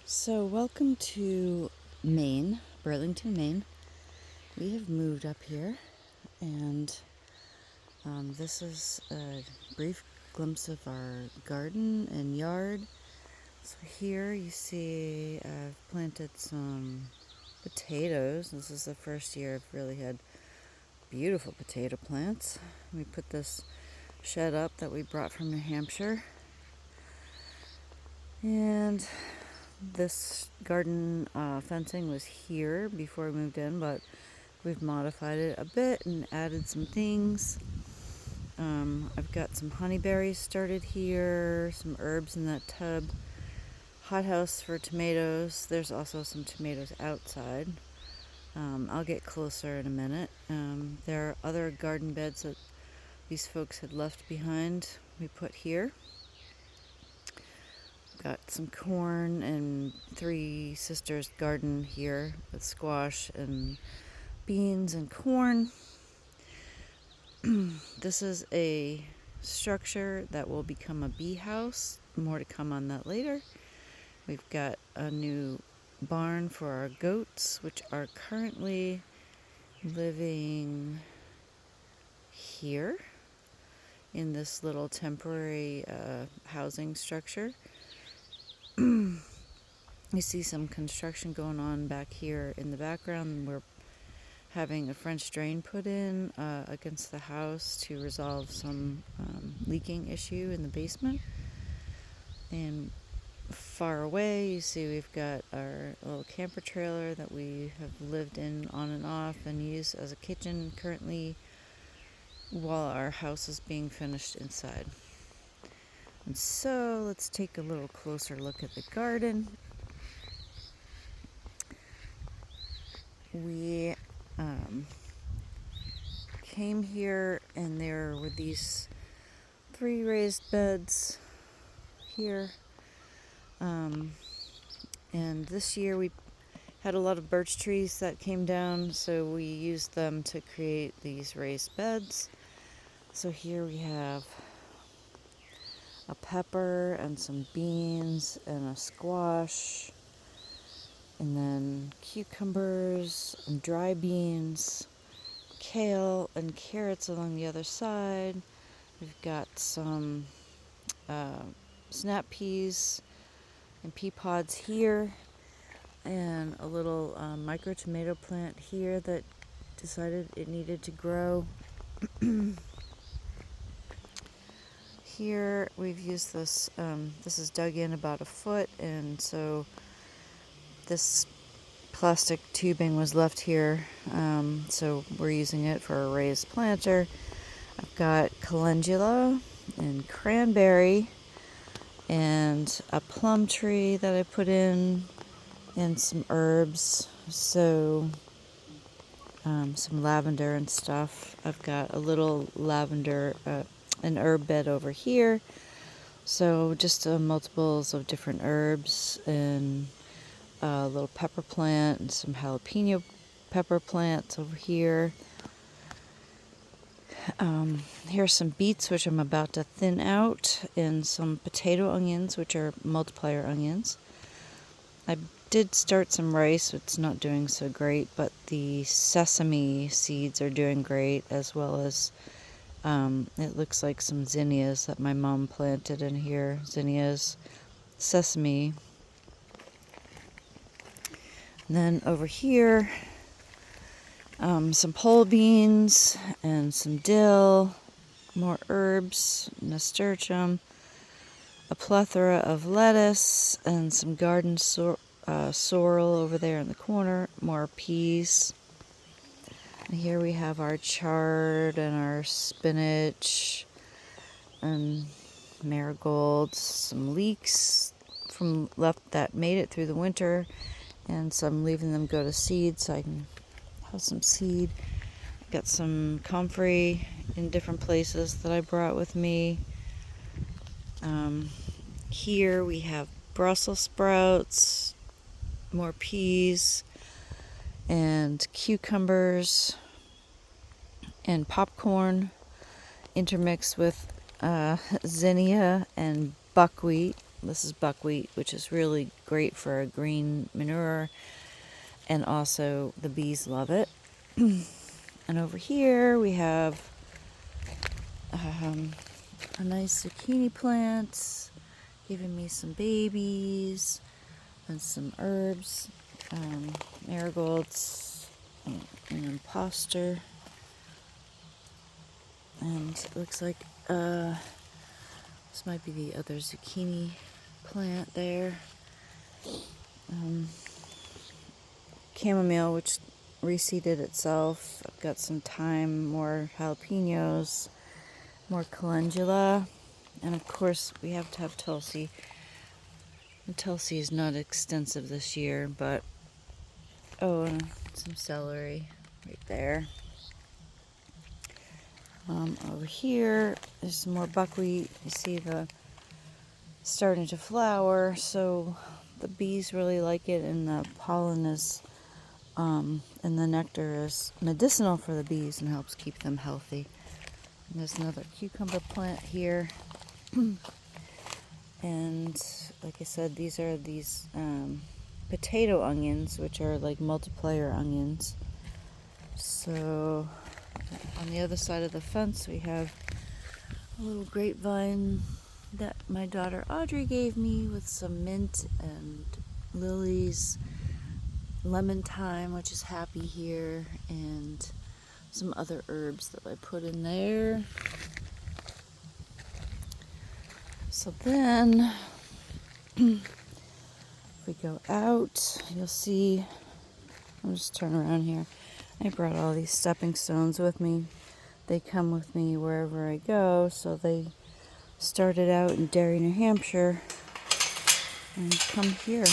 So, welcome to Maine, Burlington, Maine. We have moved up here, and this is a brief glimpse of our garden and yard. So, here you see I've planted some potatoes. This is the first year I've really had beautiful potato plants. We put this shed up that we brought from New Hampshire, and this garden fencing was here before we moved in, but we've modified it a bit and added some things. I've got some honeyberries started here, some herbs in that tub, hothouse for tomatoes. There's also some tomatoes outside. I'll get closer in a minute. There are other garden beds that these folks had left behind we put here. Got some corn and Three Sisters garden here with squash and beans and corn. This is a structure that will become a bee house. More to come on that later. We've got a new barn for our goats, which are currently living here in this little temporary housing structure. You see some construction going on back here in the background. We're having a French drain put in against the house to resolve some leaking issue in the basement. And far away, you see we've got our little camper trailer that we have lived in on and off and use as a kitchen currently while our house is being finished inside. And so let's take a little closer look at the garden. We came here and there were these 3 raised beds here. And this year we had a lot of birch trees that came down, so we used them to create these raised beds. So here we have a pepper and some beans and a squash, and then cucumbers and dry beans, kale and carrots along the other side. We've got some snap peas and pea pods here, and a little micro tomato plant here that decided it needed to grow. Here we've used this, this is dug in about a foot, and so this plastic tubing was left here, so we're using it for a raised planter. I've got calendula and cranberry and a plum tree that I put in, and some herbs, so some lavender and stuff. I've got a little lavender, an herb bed over here, so just multiples of different herbs, and a little pepper plant and some jalapeno pepper plants over here. Here's some beets, which I'm about to thin out, and some potato onions, which are multiplier onions. I did start some rice. It's not doing so great, but the sesame seeds are doing great, as well as it looks like some zinnias that my mom planted in here. Zinnias, sesame. And then over here, some pole beans and some dill, more herbs, nasturtium, a plethora of lettuce, and some garden sorrel over there in the corner, more peas. And here we have our chard and our spinach and marigolds, some leeks from left that made it through the winter, and some leaving them go to seed so I can have some seed. Got some comfrey in different places that I brought with me. Here we have Brussels sprouts, more peas, and cucumbers, and popcorn intermixed with zinnia and buckwheat. This is buckwheat, which is really great for a green manure, and also the bees love it. And over here we have a nice zucchini plant giving me some babies and some herbs, marigolds, an imposter, and it looks like this might be the other zucchini plant there. Chamomile, which reseeded itself. I've got some thyme, more jalapenos, more calendula, and of course we have to have Tulsi. And Tulsi is not extensive this year, but and some celery right there. Over here there's some more buckwheat. You see the starting to flower, so the bees really like it, and the pollen is and the nectar is medicinal for the bees and helps keep them healthy. And there's another cucumber plant here. And like I said, these are potato onions, which are like multiplier onions. So on the other side of the fence we have a little grapevine that my daughter Audrey gave me with some mint and lilies, lemon thyme, which is happy here, and some other herbs that I put in there. So then if we go out, you'll see, I'll just turn around here. I brought all these stepping stones with me. They come with me wherever I go. So they started out in Derry, New Hampshire, and come here.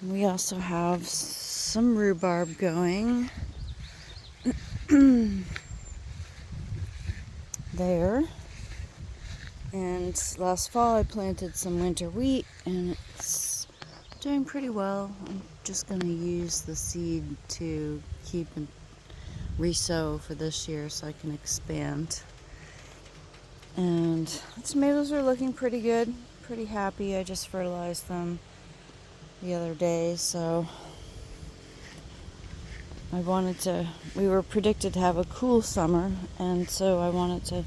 And we also have some rhubarb going there. And last fall I planted some winter wheat, and it's doing pretty well. I'm just going to use the seed to keep and resow for this year so I can expand. And the tomatoes are looking pretty good, pretty happy. I just fertilized them the other day, so we were predicted to have a cool summer, and so I wanted to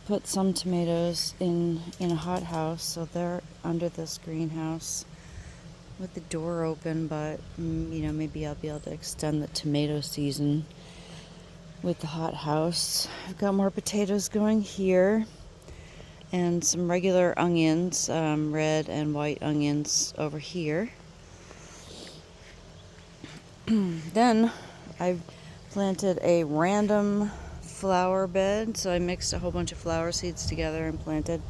put some tomatoes in a hothouse, so they're under this greenhouse with the door open, but maybe I'll be able to extend the tomato season with the hothouse. I've got more potatoes going here, and some regular onions, red and white onions over here. Then I've planted a random flower bed, so I mixed a whole bunch of flower seeds together and planted.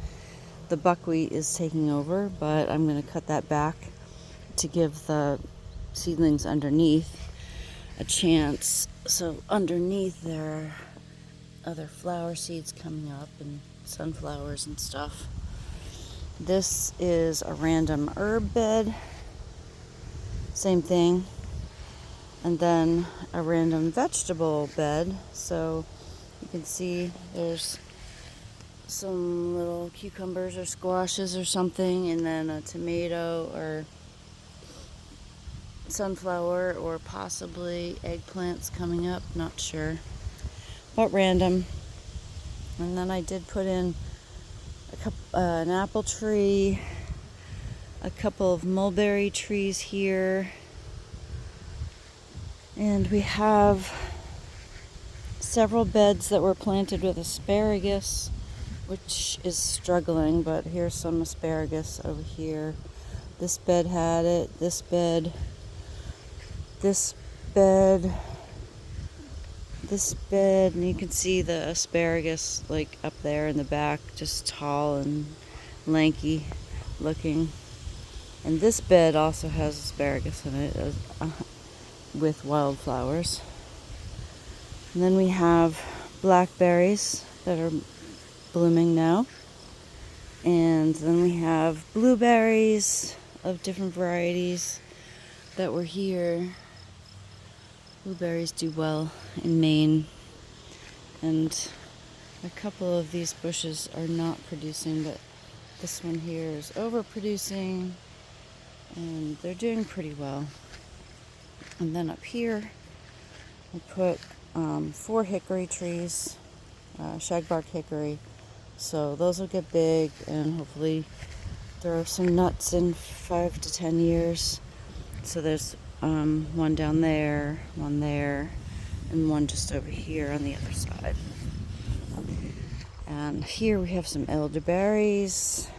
The buckwheat is taking over, but I'm going to cut that back to give the seedlings underneath a chance. So underneath there are other flower seeds coming up and sunflowers and stuff. This is a random herb bed, same thing, and then a random vegetable bed. So you can see there's some little cucumbers or squashes or something, and then a tomato or sunflower or possibly eggplants coming up, not sure, but random. And then I did put in an apple tree, a couple of mulberry trees here, and we have several beds that were planted with asparagus, which is struggling, but here's some asparagus over here. This bed had it, this bed, and you can see the asparagus like up there in the back, just tall and lanky looking. And this bed also has asparagus in it with wildflowers. And then we have blackberries that are blooming now. And then we have blueberries of different varieties that were here. Blueberries do well in Maine. And A couple of these bushes are not producing, but this one here is overproducing, and they're doing pretty well. And then up here, we put 4 hickory trees, shagbark hickory. So those will get big and hopefully throw some nuts in 5 to 10 years. So there's one down there, one there, and one just over here on the other side. And here we have some elderberries.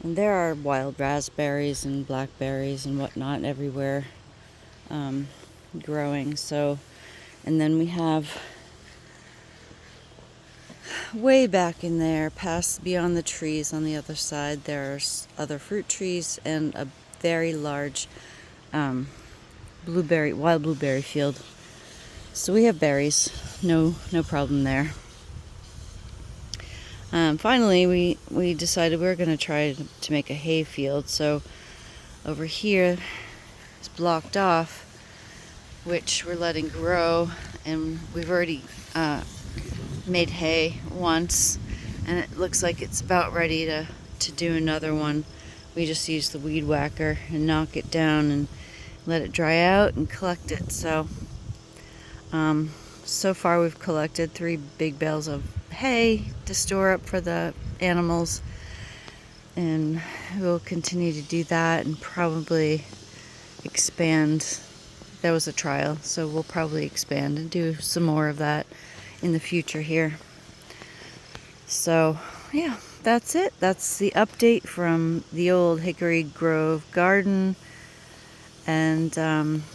And there are wild raspberries and blackberries and whatnot everywhere growing. So, and then we have way back in there, past beyond the trees on the other side, there's other fruit trees and a very large wild blueberry field. So we have berries, no problem there. Finally, we decided we were going to try to make a hay field. So over here is blocked off, which we're letting grow, and we've already made hay once, and it looks like it's about ready to do another one. We just use the weed whacker and knock it down and let it dry out and collect it. So so far we've collected 3 big bales of hay to store up for the animals, and we'll continue to do that and probably expand. That was a trial, so we'll probably expand and do some more of that in the future here. So yeah, that's it. That's the update from the old Hickory Grove garden, and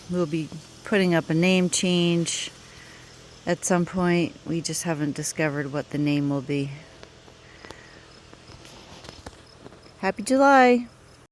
we'll be putting up a name change at some point. We just haven't discovered what the name will be. Happy July!